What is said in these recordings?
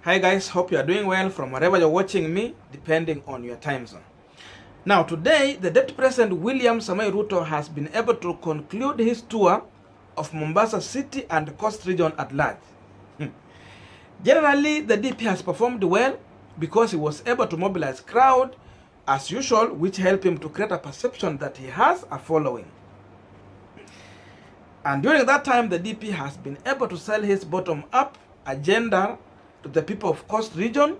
Hi guys, hope you are doing well from wherever you're watching me, depending on your time zone. Now today, the Deputy President William Ruto has been able to conclude his tour of Mombasa City and the Coast region at large. Generally, the DP has performed well because he was able to mobilize crowd as usual, which helped him to create a perception that he has a following. And during that time, the DP has been able to sell his bottom-up agenda to the people of Coast region,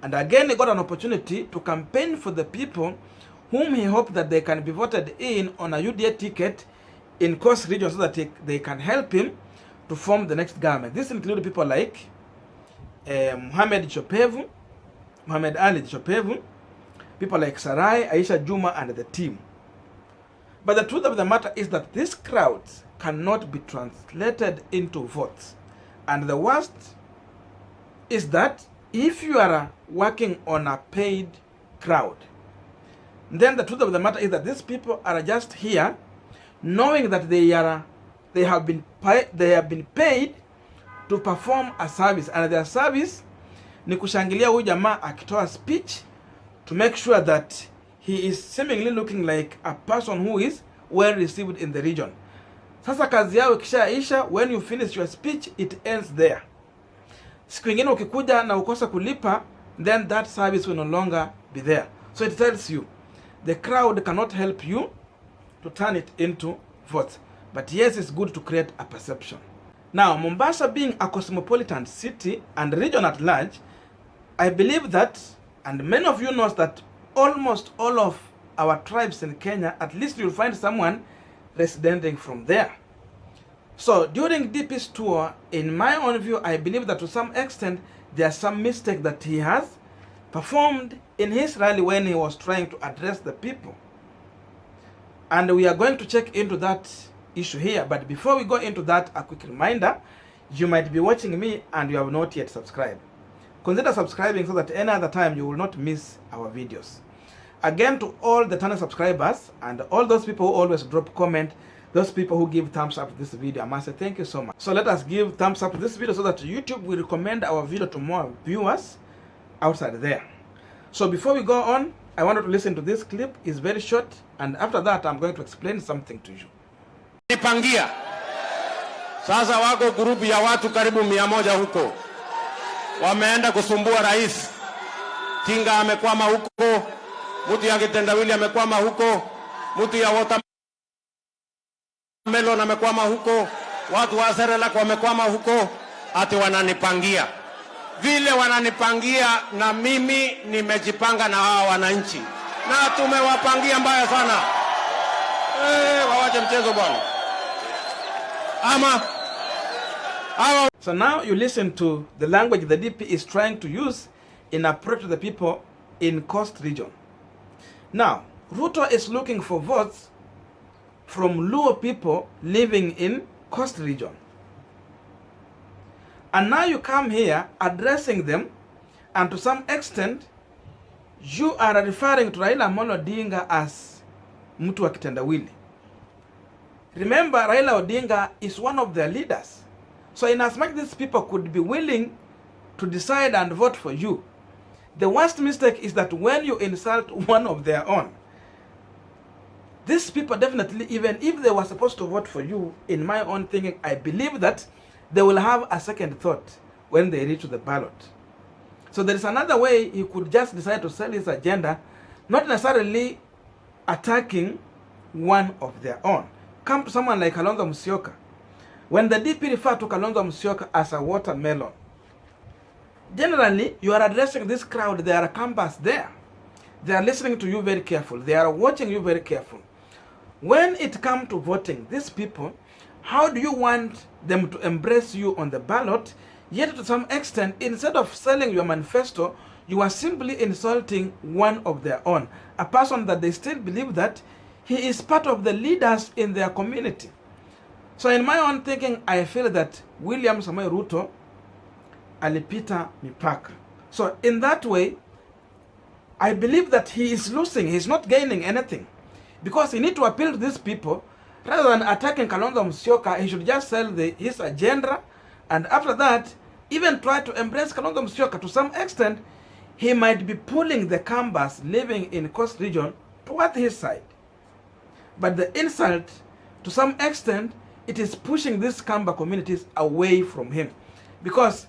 and again he got an opportunity to campaign for the people whom he hoped that they can be voted in on a UDA ticket in Coast region so that they can help him to form the next government. This included people like Mohamed Ali Chopevu, people like Sarai, Aisha Juma, and the team. But the truth of the matter is that these crowds cannot be translated into votes. And the worst is that if you are working on a paid crowd, then the truth of the matter is that these people are just here knowing that they have been paid to perform a service, and their service ni kushangilia huyu jamaa akitoa speech to make sure that he is seemingly looking like a person who is well received in the region. Sasa kazi yao ikishaisha, when you finish your speech, it ends there. Siku ingine ukikuja na ukosa kulipa, then that service will no longer be there. So it tells you the crowd cannot help you to turn it into votes. But yes, it's good to create a perception. Now, Mombasa being a cosmopolitan city and region at large, I believe that, and many of you know that almost all of our tribes in Kenya, at least you'll find someone residing from there. So during DP's tour, in my own view, I believe that to some extent there's some mistake that he has performed in his rally when he was trying to address the people. And we are going to check into that issue here. But before we go into that, a quick reminder, you might be watching me and you have not yet subscribed. Consider subscribing so that any other time you will not miss our videos. Again, to all the channel subscribers and all those people who always drop comment, those people who give thumbs up to this video, I must say thank you so much. So let us give thumbs up to this video so that YouTube will recommend our video to more viewers outside there. So before we go on, I wanted to listen to this clip. It's very short, and after that I'm going to explain something to you. Nipangia. Sasa wako grupu ya watu karibu 100 huko. Wameenda kusumbua rais. Tinga amekwama huko. Mtu ya kitendawili amekwama huko. Mtu ya watermelon amekwama huko. Watu wa Serelak wamekwama huko. Ati wananipangia. Vile wananipangia na mimi nimejipanga na hawa wananchi. Na tumewapangia mbaya sana. Wawache mchezo bwana. So now you listen to the language the DP is trying to use in approach to the people in Coast region. Now, Ruto is looking for votes from Luo people living in Coast region. And now you come here addressing them, and to some extent, you are referring to Raila Odinga as mtu wa kitendawili. Remember, Raila Odinga is one of their leaders. So in as much these people could be willing to decide and vote for you, the worst mistake is that when you insult one of their own, these people definitely, even if they were supposed to vote for you, in my own thinking, I believe that they will have a second thought when they reach the ballot. So there is another way he could just decide to sell his agenda, not necessarily attacking one of their own. Come to someone like Kalonzo Musalia. When the DP refer to Kalonzo Musalia as a watermelon, generally you are addressing this crowd. They are campers there. They are listening to you very careful. They are watching you very careful. When it comes to voting, these people, how do you want them to embrace you on the ballot? Yet to some extent, instead of selling your manifesto, you are simply insulting one of their own, a person that they still believe that he is part of the leaders in their community. So in my own thinking, I feel that William Ruto alipita mipaka. So in that way, I believe that he is losing, he is not gaining anything. Because he needs to appeal to these people, rather than attacking Kalonzo Musalia, he should just sell his agenda, and after that, even try to embrace Kalonzo Musyoka. To some extent, he might be pulling the Kambas living in Coast Region toward his side. But the insult, to some extent, it is pushing these Kamba communities away from him. Because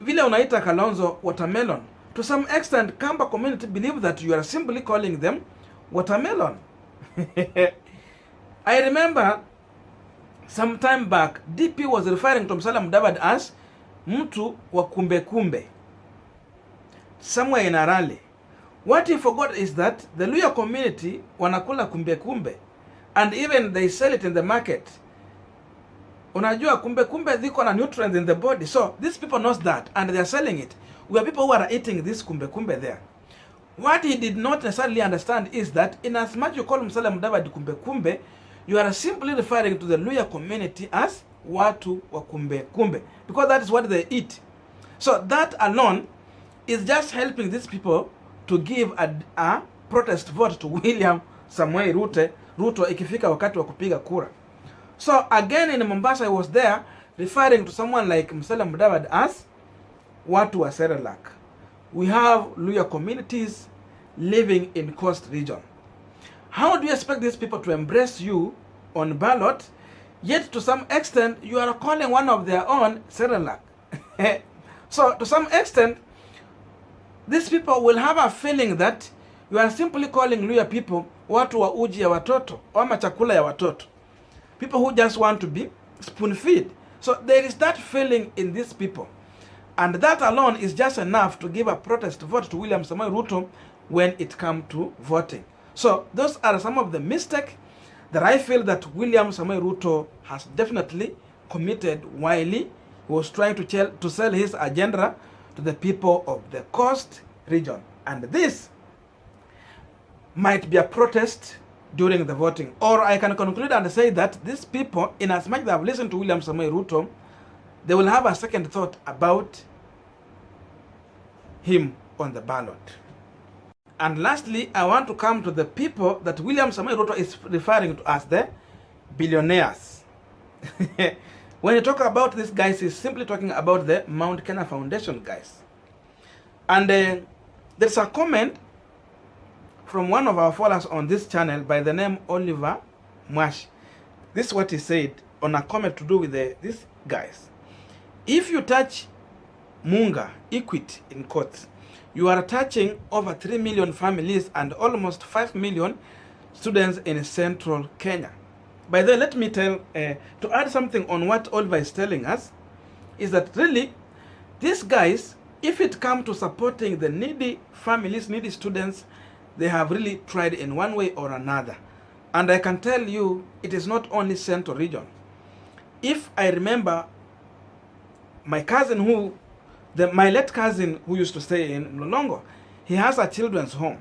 vile unaita Kalonzo watermelon, to some extent, Kamba community believe that you are simply calling them watermelon. I remember some time back, DP was referring to Musalia Mudavadi as mtu wa kumbe kumbe, somewhere in a rally. What he forgot is that the Luya community wanakula kumbe kumbe, and even they sell it in the market. Unajua kumbe kumbe ziko na nutrients in the body, so these people knows that and they are selling it. We are people who are eating this kumbe kumbe there. What he did not necessarily understand is that in as much you call Musalia Mudavadi kumbe kumbe, you are simply referring to the Luya community as watu wa kumbe kumbe, because that is what they eat. So that alone is just helping these people to give a protest vote to William Samoei Ruto ikifika wakati wa kupiga kura. So again in Mombasa, I was there referring to someone like Musalia Mudavadi as watu wa Serelak. We have Luya communities living in Coast Region. How do you expect these people to embrace you on ballot, yet to some extent you are calling one of their own Serelak? So to some extent, these people will have a feeling that you are simply calling Luya people watu wa uji ya watoto ama chakula ya watoto, people who just want to be spoon fed. So there is that feeling in these people, and that alone is just enough to give a protest vote to William Samoei Ruto when it comes to voting. So those are some of the mistakes that I feel that William Samoei Ruto has definitely committed while he was trying to sell his agenda to the people of the Coast Region. And this might be a protest during the voting. Or I can conclude and say that these people, in as much they have listened to William Samoei Ruto, they will have a second thought about him on the ballot. And lastly, I want to come to the people that William Samoei Ruto is referring to as the billionaires. When you talk about these guys, he's simply talking about the Mount Kenya Foundation guys. And there's a comment from one of our followers on this channel by the name Oliver Mwash. This is what he said on a comment to do with these guys. If you touch Munga, Equity in quotes, you are touching over 3 million families and almost 5 million students in central Kenya. By the way, let me to add something on what Oliver is telling us, is that really, these guys, if it comes to supporting the needy families, needy students, they have really tried in one way or another. And I can tell you, it is not only Central Region. If I remember, my cousin my late cousin who used to stay in Mlolongo, he has a children's home.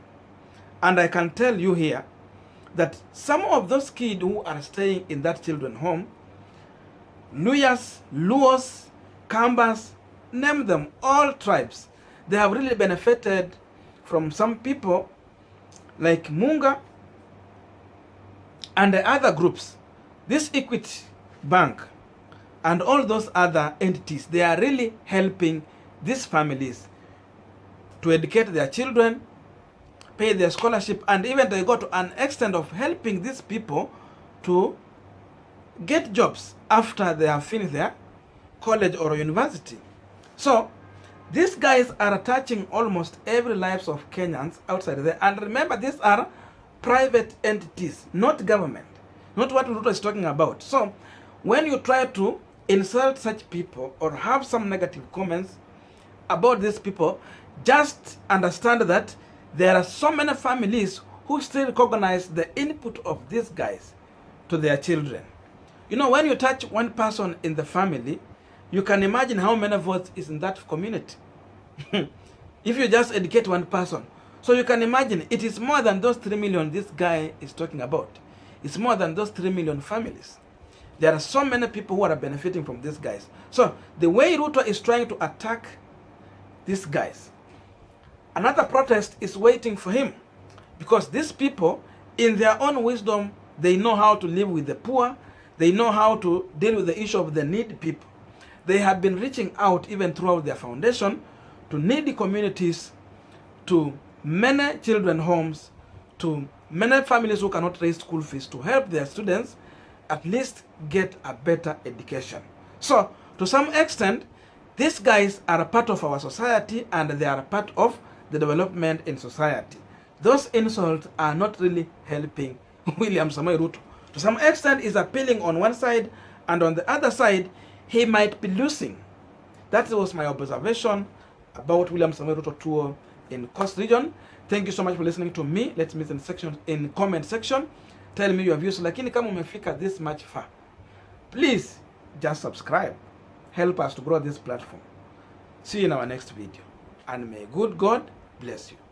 And I can tell you here that some of those kids who are staying in that children's home, Luyas, Luos, Kambas, name them, all tribes, they have really benefited from some people like Munga and the other groups. This Equity Bank and all those other entities, they are really helping these families to educate their children, pay their scholarship, and even they go to an extent of helping these people to get jobs after they have finished their college or university. So these guys are touching almost every lives of Kenyans outside there. And remember, these are private entities, not government, not what Ruto is talking about. So when you try to insult such people or have some negative comments about these people, just understand that there are so many families who still recognize the input of these guys to their children. You know, when you touch one person in the family, you can imagine how many votes is in that community. If you just educate one person. So you can imagine it is more than those 3 million this guy is talking about. It's more than those 3 million families. There are so many people who are benefiting from these guys. So the way Ruto is trying to attack these guys, another protest is waiting for him, because these people, in their own wisdom, they know how to live with the poor. They know how to deal with the issue of the needy people. they have been reaching out even throughout their foundation to needy communities, to many children homes, to many families who cannot raise school fees, to help their students at least get a better education. So, to some extent, these guys are a part of our society and they are a part of the development in society. Those insults are not really helping William Samoei Ruto. To some extent, he's appealing on one side, and on the other side, he might be losing. That was my observation about William Samoei Ruto tour in Coast Region. Thank you so much for listening to me. Let's meet in comment section. Tell me your views. Lakini kama umefika this much far, please just subscribe. Help us to grow this platform. See you in our next video. And may good God bless you.